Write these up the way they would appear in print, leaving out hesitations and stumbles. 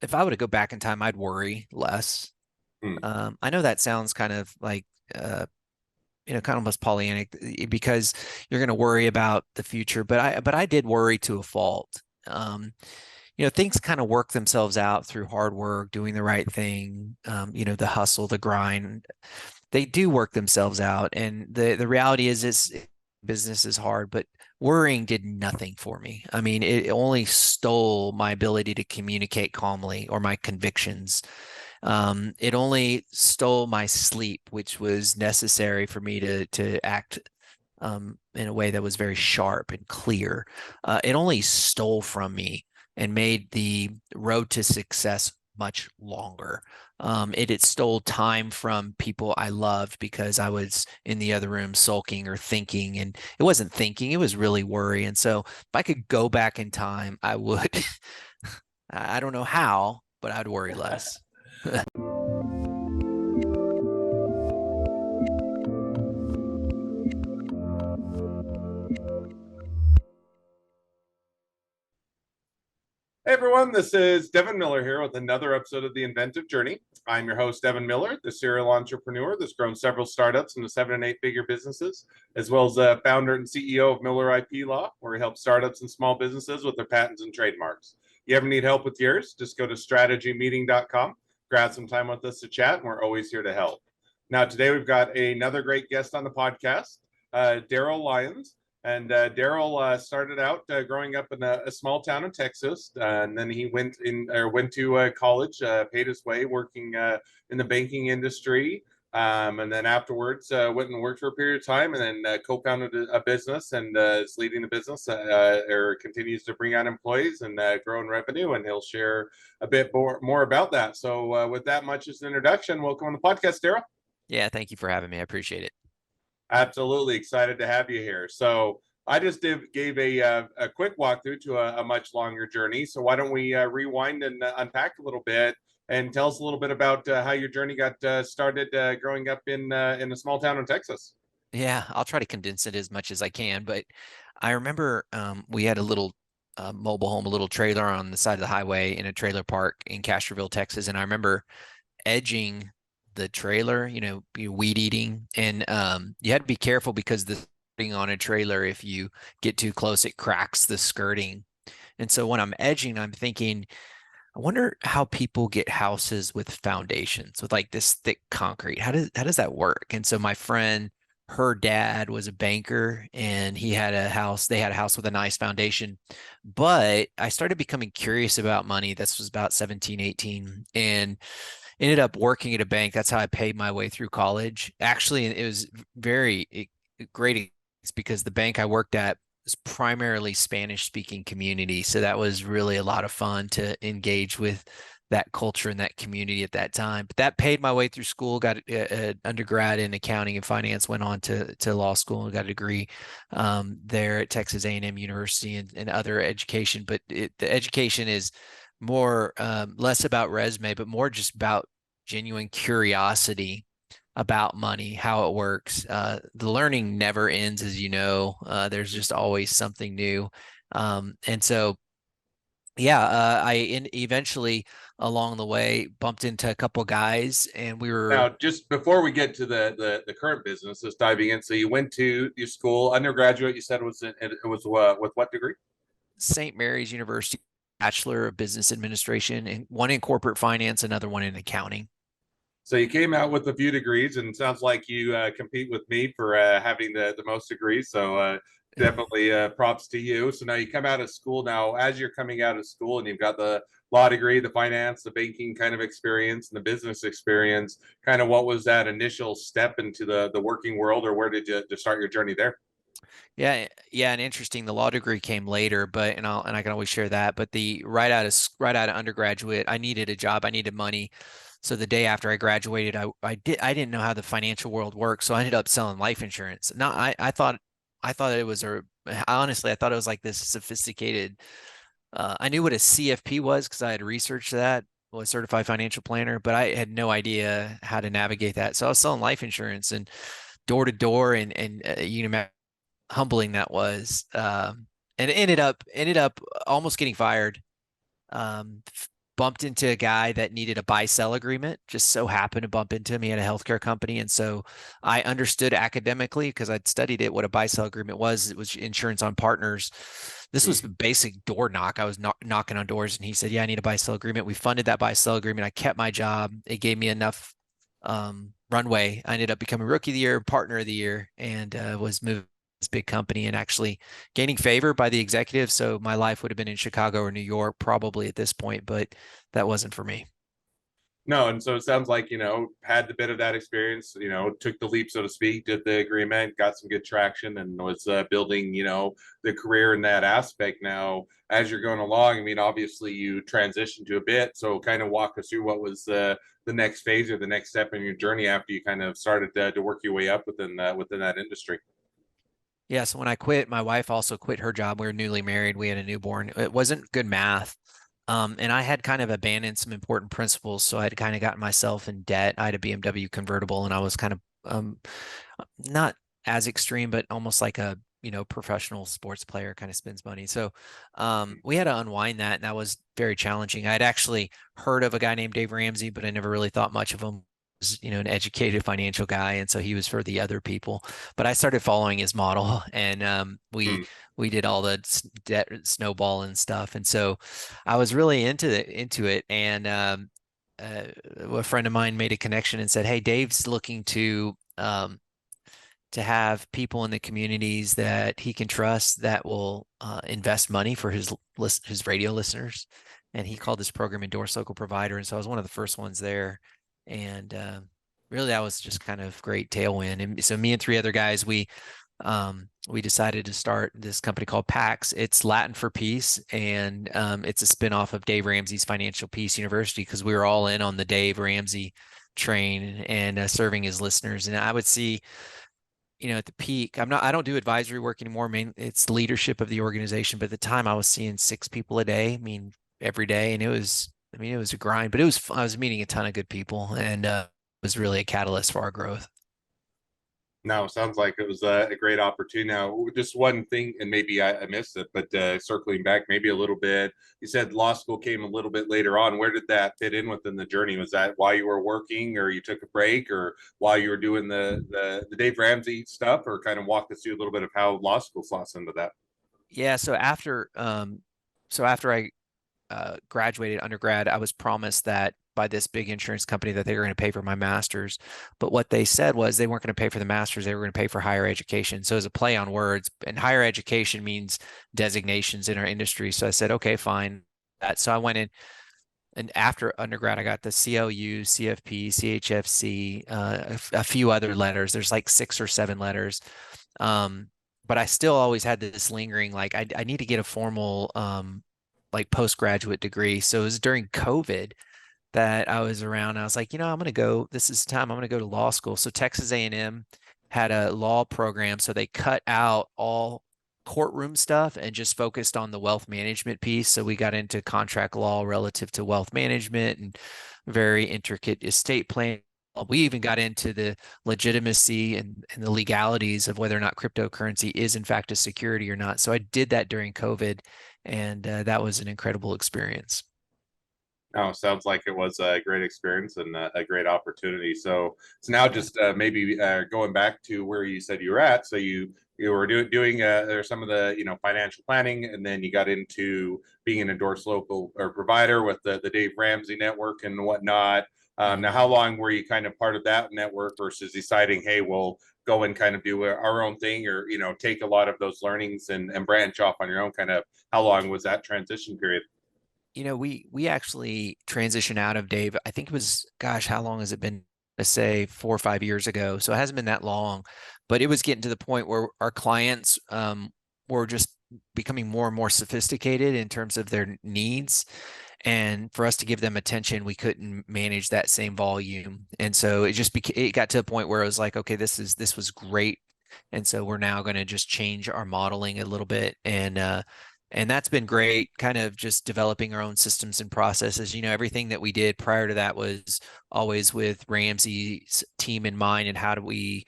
if I were to go back in time, I'd worry less. Hmm. I know that sounds kind of like, kind of almost Pollyannic because you're going to worry about the future, but I did worry to a fault. Um, things kind of work themselves out through hard work, doing the right thing, the hustle, the grind. They do work themselves out. And the reality is business is hard, but worrying did nothing for me. I mean, it only stole my ability to communicate calmly or my convictions. It only stole my sleep, which was necessary for me to act in a way that was very sharp and clear. It only stole from me and made the road to success much longer. It stole time from people I loved because I was in the other room sulking or thinking, and it wasn't thinking, it was really worry. And so if I could go back in time, I would. I don't know how, but I'd worry less. Hey everyone, this is Devin Miller here with another episode of The Inventive Journey. I'm your host, Devin Miller, the serial entrepreneur that's grown several startups into 7 and 8 figure businesses, as well as the founder and CEO of Miller IP Law, where he helps startups and small businesses with their patents and trademarks. You ever need help with yours? Just go to strategymeeting.com, grab some time with us to chat, and we're always here to help. Now, today we've got another great guest on the podcast, Darryl Lyons. And Darryl started out growing up in a small town in Texas, and then he went to college, paid his way working in the banking industry, and then afterwards went and worked for a period of time, and then co-founded a business and is leading the business, or continues to bring on employees and grow in revenue. And he'll share a bit more about that. So, with that much as an introduction, welcome on the podcast, Darryl. Yeah, thank you for having me. I appreciate it. Absolutely excited to have you here. So I just gave a quick walkthrough to a much longer journey. So why don't we rewind and unpack a little bit and tell us a little bit about how your journey got started growing up in a small town in Texas. Yeah, I'll try to condense it as much as I can, but I remember we had a little mobile home, a little trailer on the side of the highway in a trailer park in Castroville, Texas, and I remember edging the trailer, weed eating, and you had to be careful because the skirting on a trailer, if you get too close, it cracks the skirting. And so when I'm edging, I'm thinking, I wonder how people get houses with foundations, with like this thick concrete. How does that work? And so my friend, her dad was a banker and he had a house, they had a house with a nice foundation. But I started becoming curious about money. This was about 17, 18, and ended up working at a bank. That's how I paid my way through college. Actually, it was very great. It's because the bank I worked at was primarily Spanish speaking community. So that was really a lot of fun to engage with that culture and that community at that time. But that paid my way through school, got an undergrad in accounting and finance, went on to law school and got a degree there at Texas A&M University and other education. But the education is more less about resume, but more just about genuine curiosity about money, how it works. The learning never ends, as you know. There's just always something new. And so, yeah, eventually along the way bumped into a couple guys, and we were Now, just before we get to the current business, just diving in. So you went to your school, undergraduate. You said it was with what degree? St. Mary's University, Bachelor of Business Administration, and one in corporate finance, another one in accounting. So you came out with a few degrees, and it sounds like you compete with me for having the most degrees. So definitely props to you. So now you come out of school. Now, as you're coming out of school, and you've got the law degree, the finance, the banking kind of experience, and the business experience. Kind of what was that initial step into the working world, or where did you to start your journey there? Yeah, yeah, and interesting. The law degree came later, but and I can always share that. But the right out of undergraduate, I needed a job. I needed money. So the day after I graduated, I didn't know how the financial world works, so I ended up selling life insurance. Not I thought it was a honestly I thought it was like this sophisticated. I knew what a CFP was because I had researched that, was certified financial planner, but I had no idea how to navigate that. So I was selling life insurance and door to door, and humbling that was. And it ended up almost getting fired. Um, bumped into a guy that needed a buy-sell agreement, just so happened to bump into him. He had a healthcare company. And so I understood academically because I'd studied it, what a buy-sell agreement was. It was insurance on partners. This was the basic door knock. I was knocking on doors and he said, yeah, I need a buy-sell agreement. We funded that buy-sell agreement. I kept my job. It gave me enough runway. I ended up becoming rookie of the year, partner of the year, and was moving this big company and actually gaining favor by the executives. So my life would have been in Chicago or New York probably at this point, but that wasn't for me. No, and so it sounds like, had a bit of that experience, took the leap, so to speak, did the agreement, got some good traction, and was building, the career in that aspect. Now, as you're going along, I mean, obviously you transitioned to a bit, so kind of walk us through what was the next phase or the next step in your journey after you kind of started to work your way up within that industry. Yeah, so when I quit, my wife also quit her job. We were newly married. We had a newborn. It wasn't good math. And I had kind of abandoned some important principles. So I had kind of gotten myself in debt. I had a BMW convertible and I was kind of not as extreme, but almost like a, professional sports player kind of spends money. So we had to unwind that. And that was very challenging. I'd actually heard of a guy named Dave Ramsey, but I never really thought much of him. An educated financial guy, and so he was for the other people. But I started following his model, and Hmm. we did all the debt snowball and stuff. And so I was really into it. And a friend of mine made a connection and said, "Hey, Dave's looking to have people in the communities that he can trust that will invest money for his radio listeners." And he called this program Endorse Local Provider. And so I was one of the first ones there. And really, that was just kind of great tailwind. And so me and three other guys, we decided to start this company called PAX. It's Latin for peace, and it's a spinoff of Dave Ramsey's Financial Peace University because we were all in on the Dave Ramsey train and serving his listeners. And I would see, at the peak, I don't do advisory work anymore. I mean, it's leadership of the organization, but at the time I was seeing 6 people a day. I mean, every day. And it was a grind, but I was meeting a ton of good people and it was really a catalyst for our growth. No, sounds like it was a great opportunity. Now, just one thing, and maybe I missed it, but circling back maybe a little bit, you said law school came a little bit later on. Where did that fit in within the journey? Was that while you were working, or you took a break, or while you were doing the Dave Ramsey stuff, or kind of walk us through a little bit of how law school slots into that? Yeah. So after I graduated undergrad, I was promised that by this big insurance company that they were going to pay for my master's. But what they said was they weren't going to pay for the master's, they were going to pay for higher education. So as a play on words, and higher education means designations in our industry. So I said, okay, fine. So I went in, and after undergrad, I got the CLU, CFP, CHFC, a few other letters. There's like 6 or 7 letters. Um, but I still always had this lingering, like I need to get a formal like postgraduate degree. So it was during COVID that I was around. I was like, I'm going to go, this is time, I'm going to go to law school. So Texas A&M had a law program. So they cut out all courtroom stuff and just focused on the wealth management piece. So we got into contract law relative to wealth management and very intricate estate plan. We even got into the legitimacy and the legalities of whether or not cryptocurrency is in fact a security or not. So I did that during COVID, and that was an incredible experience. Oh, sounds like it was a great experience and a great opportunity. So now Yeah. just maybe going back to where you said you were at. So you were doing there's some of the financial planning, and then you got into being an endorsed local or provider with the Dave Ramsey network and whatnot. Now, Mhm. how long were you kind of part of that network versus deciding, hey, we'll go and kind of do our own thing, or take a lot of those learnings and branch off on your own? Kind of how long was that transition period? We actually transitioned out of Dave. I think it was, gosh, how long has it been? To say 4 or 5 years ago. So it hasn't been that long, but it was getting to the point where our clients were just becoming more and more sophisticated in terms of their needs. And for us to give them attention, we couldn't manage that same volume. And so it got to a point where it was like, okay, this was great. And so we're now going to just change our modeling a little bit. And that's been great, kind of just developing our own systems and processes. Everything that we did prior to that was always with Ramsey's team in mind, and how do we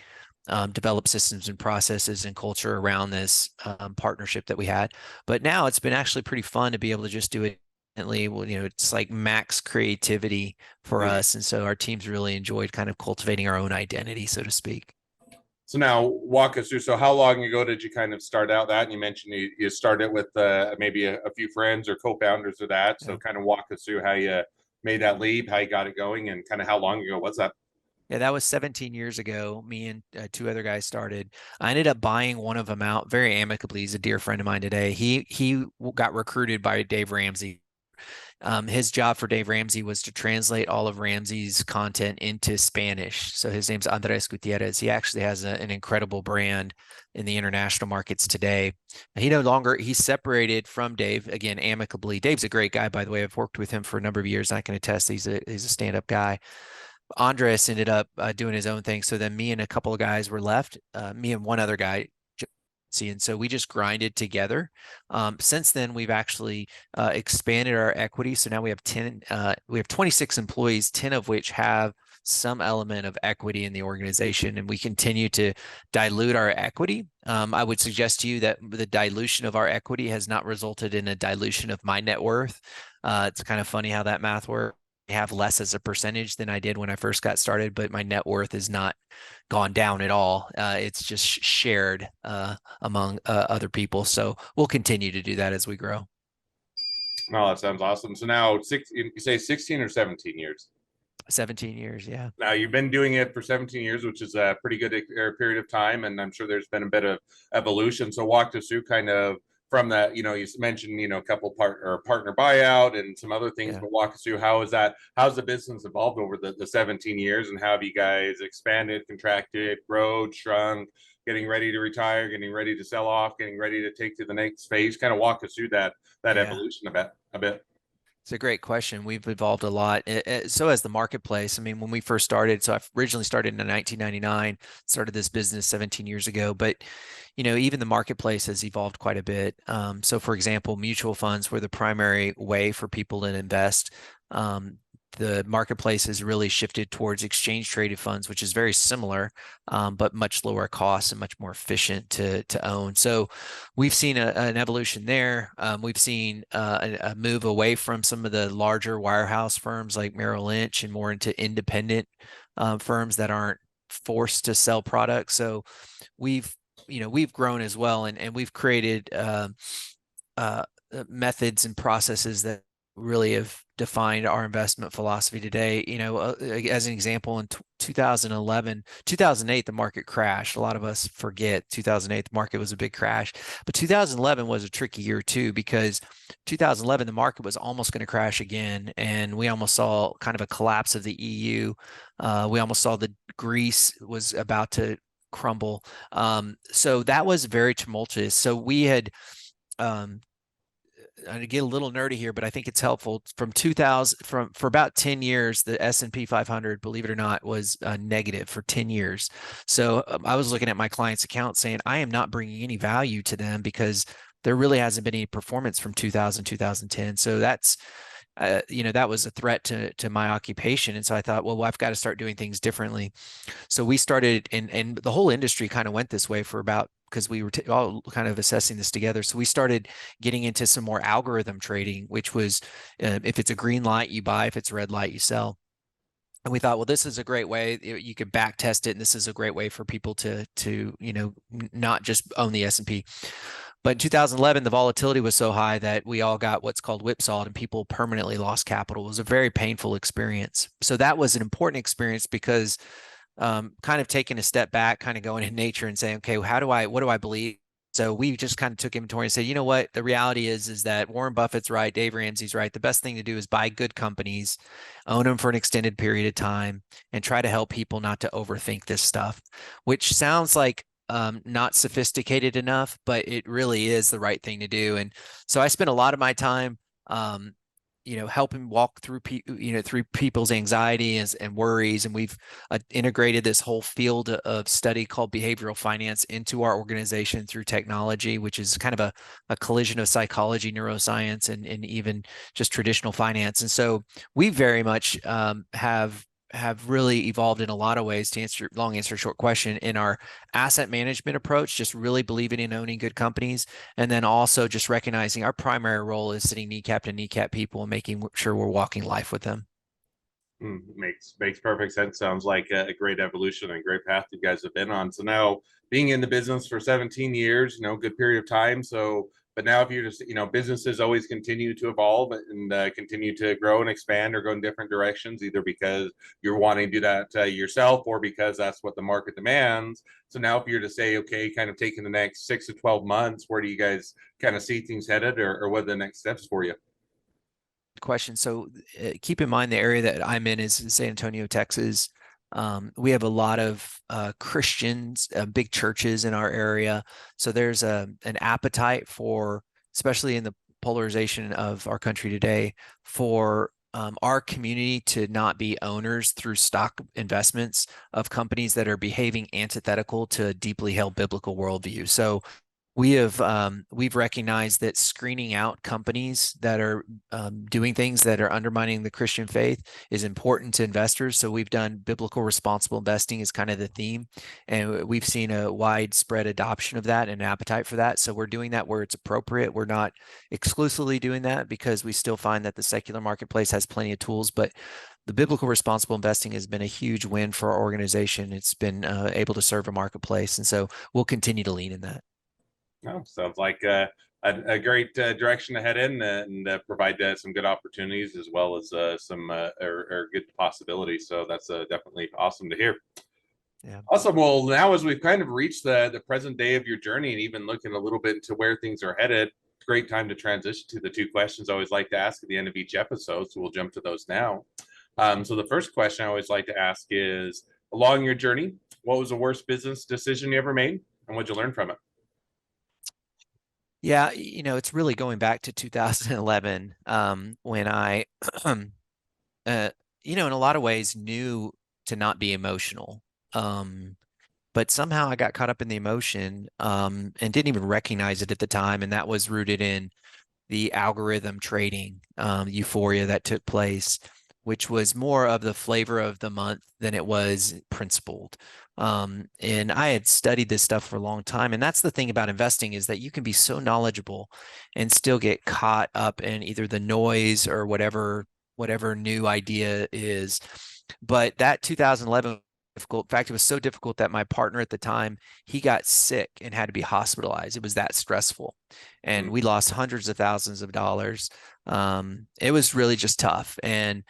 develop systems and processes and culture around this partnership that we had. But now it's been actually pretty fun to be able to just do it well, it's like max creativity for Mhm. us. And so our teams really enjoyed kind of cultivating our own identity, so to speak. So now walk us through. So how long ago did you kind of start out that? And you mentioned you started with maybe a few friends or co-founders of that. So Yeah. kind of walk us through how you made that leap, how you got it going, and kind of how long ago was that? Yeah, that was 17 years ago. Me and two other guys started. I ended up buying one of them out very amicably. He's a dear friend of mine today. He got recruited by Dave Ramsey. His job for Dave Ramsey was to translate all of Ramsey's content into Spanish. So his name's Andres Gutierrez. He actually has an incredible brand in the international markets today. He no longer, he's separated from Dave again amicably. Dave's a great guy, by the way. I've worked with him for a number of years. And I can attest he's a stand-up guy. Andres ended up doing his own thing. So then me and a couple of guys were left, me and one other guy. And so we just grinded together. Since then, we've actually expanded our equity. So now we have 26 employees, 10 of which have some element of equity in the organization, and we continue to dilute our equity. I would suggest to you that the dilution of our equity has not resulted in a dilution of my net worth. It's kind of funny how that math works. I have less as a percentage than I did when I first got started, but my net worth has not gone down at all. It's just shared among other people. So we'll continue to do that as we grow. No, that sounds awesome. So now you say 16 or 17 years. 17 years, yeah. Now you've been doing it for 17 years, which is a pretty good period of time, and I'm sure there's been a bit of evolution. So walk us through kind of from that. You mentioned a couple partner buyout and some other things, Yeah. but walk us through how's the business evolved over the 17 years, and how have you guys expanded, contracted, grown, shrunk, getting ready to retire, getting ready to sell off, getting ready to take to the next phase? Kind of walk us through that Yeah. evolution a bit. It's a great question. We've evolved a lot. So has the marketplace. I mean, when we first started, so I originally started in 1999, started this business 17 years ago, but even the marketplace has evolved quite a bit. So for example, mutual funds were the primary way for people to invest. The marketplace has really shifted towards exchange traded funds, which is very similar, but much lower cost and much more efficient to own. So we've seen an evolution there. We've seen a move away from some of the larger wirehouse firms like Merrill Lynch and more into independent firms that aren't forced to sell products. So we've grown as well, and we've created methods and processes that really have defined our investment philosophy today. As an example, in 2008, the market crashed. A lot of us forget 2008, the market was a big crash, but 2011 was a tricky year too, because 2011, the market was almost going to crash again. And we almost saw kind of a collapse of the EU. We almost saw the Greece was about to crumble. So that was very tumultuous. So we had, to get a little nerdy here, but I think it's helpful. From 2000, for about 10 years, the S&P 500, believe it or not, was negative for 10 years. So I was looking at my client's account saying, I am not bringing any value to them because there really hasn't been any performance from 2000, 2010. So that's, that was a threat to my occupation. And so I thought, well, I've got to start doing things differently. So we started, and the whole industry kind of went this way for about, because we were all kind of assessing this together. So we started getting into some more algorithm trading, which was if it's a green light, you buy, if it's a red light, you sell. And we thought, well, this is a great way. You could back test it, and this is a great way for people to not just own the S&P. But in 2011, the volatility was so high that we all got what's called whipsawed, and people permanently lost capital. It was a very painful experience. So that was an important experience because kind of taking a step back, kind of going in nature and saying, okay, what do I believe? So we just kind of took inventory and said, you know what? The reality is that Warren Buffett's right, Dave Ramsey's right. The best thing to do is buy good companies, own them for an extended period of time, and try to help people not to overthink this stuff, which sounds like not sophisticated enough, but it really is the right thing to do. And so I spent a lot of my time helping walk through through people's anxieties and worries. And we've integrated this whole field of study called behavioral finance into our organization through technology, which is kind of a collision of psychology, neuroscience, and even just traditional finance. And so we very much have have really evolved in a lot of ways to answer long answer short question in our asset management approach, just really believing in owning good companies. And then also just recognizing our primary role is sitting kneecap to kneecap people and making sure we're walking life with them. Makes perfect sense. Sounds like a great evolution and a great path you guys have been on. So now being in the business for 17 years, good period of time. So, but now if you're just, businesses always continue to evolve and continue to grow and expand or go in different directions, either because you're wanting to do that yourself or because that's what the market demands. So now if you're to say, okay, kind of taking the next 6 to 12 months, where do you guys kind of see things headed or what are the next steps for you? Question. So keep in mind the area that I'm in is San Antonio, Texas. We have a lot of Christians, big churches in our area. So there's an appetite for, especially in the polarization of our country today, for our community to not be owners through stock investments of companies that are behaving antithetical to a deeply held biblical worldview. So we've recognized that screening out companies that are doing things that are undermining the Christian faith is important to investors. So we've done biblical responsible investing is kind of the theme, and we've seen a widespread adoption of that and appetite for that. So we're doing that where it's appropriate. We're not exclusively doing that because we still find that the secular marketplace has plenty of tools, but the biblical responsible investing has been a huge win for our organization. It's been able to serve a marketplace, and so we'll continue to lean in that. No, sounds like a great direction to head in and provide some good opportunities as well as some or good possibilities. So that's definitely awesome to hear. Yeah. Awesome. Well, now as we've kind of reached the present day of your journey and even looking a little bit into where things are headed, great time to transition to the two questions I always like to ask at the end of each episode. So we'll jump to those now. So the first question I always like to ask is, along your journey, what was the worst business decision you ever made, and what'd you learn from it? Yeah, it's really going back to 2011 when I, uh, in a lot of ways knew to not be emotional. Um, but somehow I got caught up in the emotion and didn't even recognize it at the time. And that was rooted in the algorithm trading euphoria that took place, which was more of the flavor of the month than it was principled. And I had studied this stuff for a long time. And that's the thing about investing is that you can be so knowledgeable and still get caught up in either the noise or whatever new idea is. But that 2011 difficult. In fact, it was so difficult that my partner at the time, he got sick and had to be hospitalized. It was that stressful. And Mm. we lost hundreds of thousands of dollars. It was really just tough. And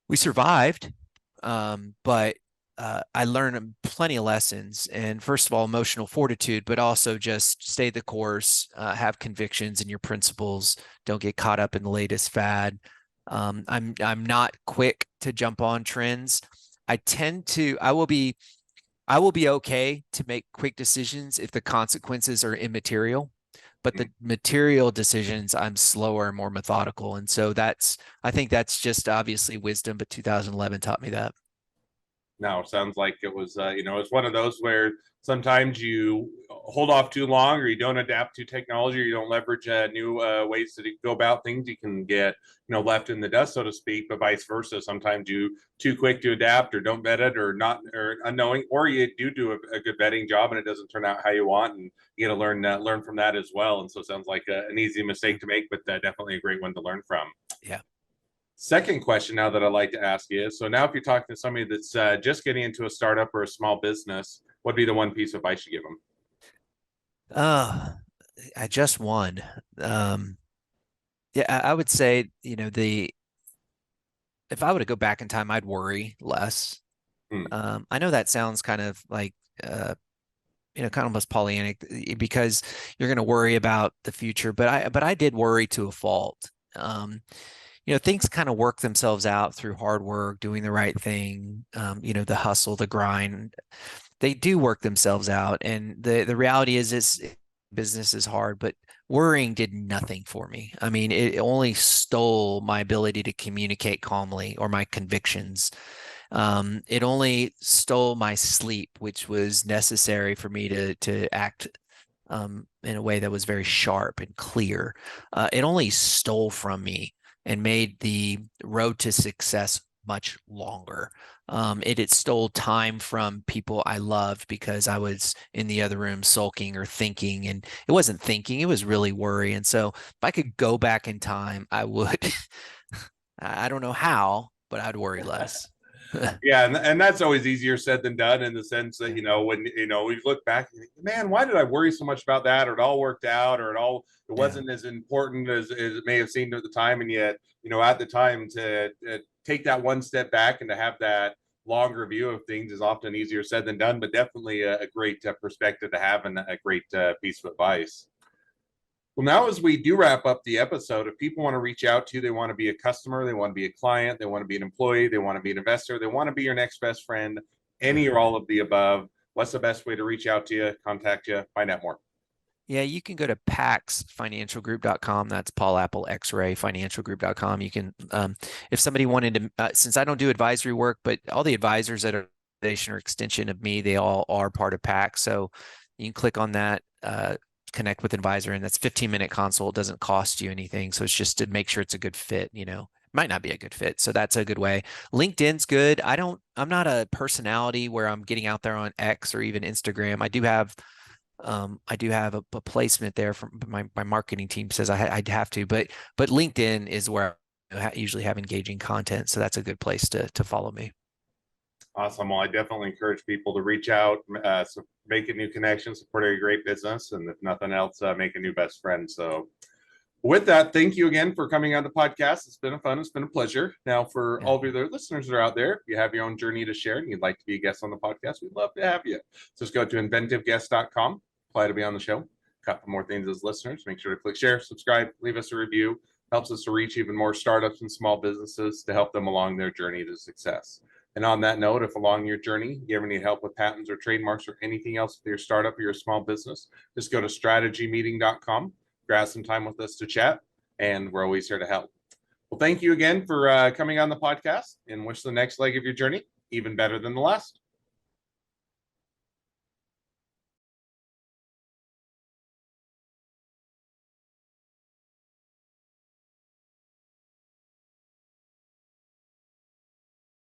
we survived. But I learned plenty of lessons. And first of all, emotional fortitude, but also just stay the course, have convictions in your principles, don't get caught up in the latest fad. I'm not quick to jump on trends. I will be okay to make quick decisions if the consequences are immaterial, but the material decisions I'm slower and more methodical. And so I think that's just obviously wisdom, but 2011 taught me that. No, sounds like it was, it's one of those where sometimes you hold off too long or you don't adapt to technology or you don't leverage new ways to go about things. You can get, left in the dust, so to speak, but vice versa. Sometimes you too quick to adapt or don't vet it or not, or unknowing, or you do a good vetting job and it doesn't turn out how you want. And you got to learn from that as well. And so it sounds like an easy mistake to make, but definitely a great one to learn from. Yeah. Second question now that I'd like to ask you is, so now if you're talking to somebody that's just getting into a startup or a small business, what'd be the one piece of advice you give them? Uh, I just won. Um, yeah, I would say, if I were to go back in time, I'd worry less. Hmm. I know that sounds kind of like, kind of almost Pollyannic because you're going to worry about the future, but I did worry to a fault. Things kind of work themselves out through hard work, doing the right thing, the hustle, the grind. They do work themselves out. And the reality is business is hard, but worrying did nothing for me. I mean, it only stole my ability to communicate calmly or my convictions. It only stole my sleep, which was necessary for me to act in a way that was very sharp and clear. It only stole from me and made the road to success much longer. It stole time from people I loved because I was in the other room sulking or thinking, and it wasn't thinking, it was really worry. And so if I could go back in time, I would. I don't know how, but I'd worry less. Yeah, and that's always easier said than done in the sense that Yeah. when we look back, man, why did I worry so much about that? Or it all worked out, or it Yeah. wasn't as important as it may have seemed at the time, and yet at the time to take that one step back and to have that longer view of things is often easier said than done, but definitely a great perspective to have and a great piece of advice. Well, now as we do wrap up the episode, if people want to reach out to you, they want to be a customer, they want to be a client, they want to be an employee, they want to be an investor, they want to be your next best friend, any or all of the above, what's the best way to reach out to you, contact you, find out more? Yeah, you can go to paxfinancialgroup.com. That's Paul Apple X-ray financialgroup.com. You can, if somebody wanted to, since I don't do advisory work, but all the advisors that are foundation or extension of me, they all are part of PAX. So you can click on that, connect with advisor, and that's 15-minute consult. It doesn't cost you anything. So it's just to make sure it's a good fit, might not be a good fit. So that's a good way. LinkedIn's good. I'm not a personality where I'm getting out there on X or even Instagram. I do have a placement there from my marketing team says I'd have to, but LinkedIn is where I usually have engaging content. So that's a good place to follow me. Awesome. Well, I definitely encourage people to reach out, make a new connection, support a great business, and if nothing else, make a new best friend. So with that, thank you again for coming on the podcast. It's been fun. It's been a pleasure. Now, for Yeah. all of your other listeners that are out there, if you have your own journey to share and you'd like to be a guest on the podcast, we'd love to have you. So just go to inventiveguest.com, apply to be on the show. A couple more things as listeners. Make sure to click share, subscribe, leave us a review. Helps us to reach even more startups and small businesses to help them along their journey to success. And on that note, if along your journey you ever need help with patents or trademarks or anything else with your startup or your small business, just go to strategymeeting.com, grab some time with us to chat, and we're always here to help. Well, thank you again for coming on the podcast, and wish the next leg of your journey even better than the last.